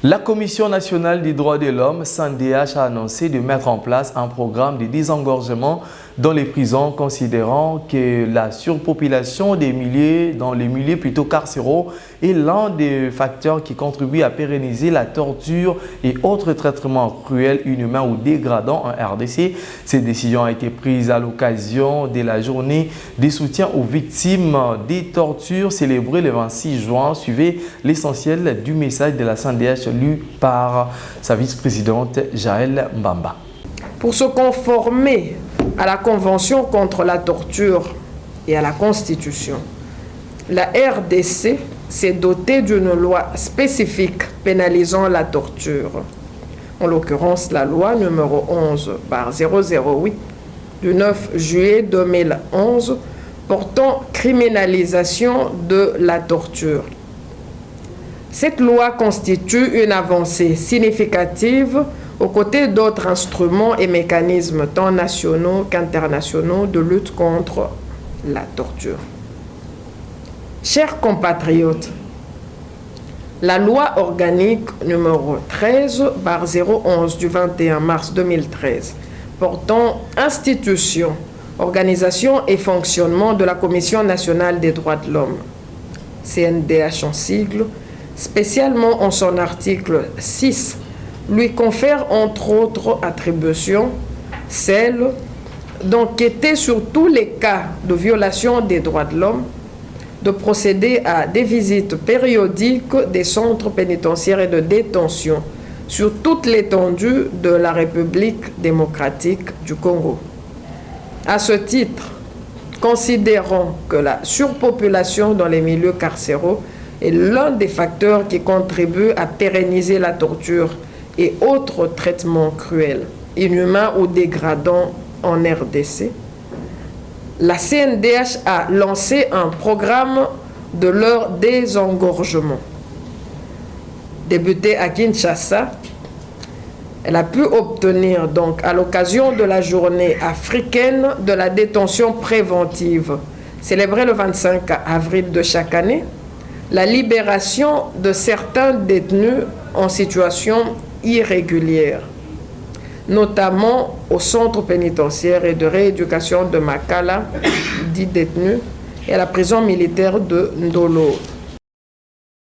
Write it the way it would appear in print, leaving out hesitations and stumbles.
La Commission nationale des droits de l'homme, CNDH, a annoncé de mettre en place un programme de désengorgement dans les prisons, considérant que la surpopulation dans les milieux plutôt carcéraux est l'un des facteurs qui contribuent à pérenniser la torture et autres traitements cruels, inhumains ou dégradants en RDC. Cette décision a été prise à l'occasion de la journée des soutiens aux victimes des tortures célébrée le 26 juin. Suivez l'essentiel du message de la CNDH lu par sa vice-présidente Jaël Mbamba. Pour se conformer à la Convention contre la torture et à la Constitution, la RDC s'est dotée d'une loi spécifique pénalisant la torture. En l'occurrence, la loi numéro 11/008 du 9 juillet 2011 portant criminalisation de la torture. Cette loi constitue une avancée significative aux côtés d'autres instruments et mécanismes tant nationaux qu'internationaux de lutte contre la torture. Chers compatriotes, la loi organique numéro 13/011 du 21 mars 2013 portant institution, organisation et fonctionnement de la Commission nationale des droits de l'homme, CNDH en sigle, spécialement en son article 6, lui confère entre autres attributions celle d'enquêter sur tous les cas de violation des droits de l'homme, de procéder à des visites périodiques des centres pénitentiaires et de détention sur toute l'étendue de la République démocratique du Congo. À ce titre, considérant que la surpopulation dans les milieux carcéraux est l'un des facteurs qui contribuent à pérenniser la torture et autres traitements cruels, inhumains ou dégradants en RDC, la CNDH a lancé un programme de leur désengorgement. Débuté à Kinshasa, elle a pu obtenir donc à l'occasion de la journée africaine de la détention préventive, célébrée le 25 avril de chaque année, la libération de certains détenus en situation irrégulière, notamment au centre pénitentiaire et de rééducation de Makala, dit détenus, et à la prison militaire de Ndolo.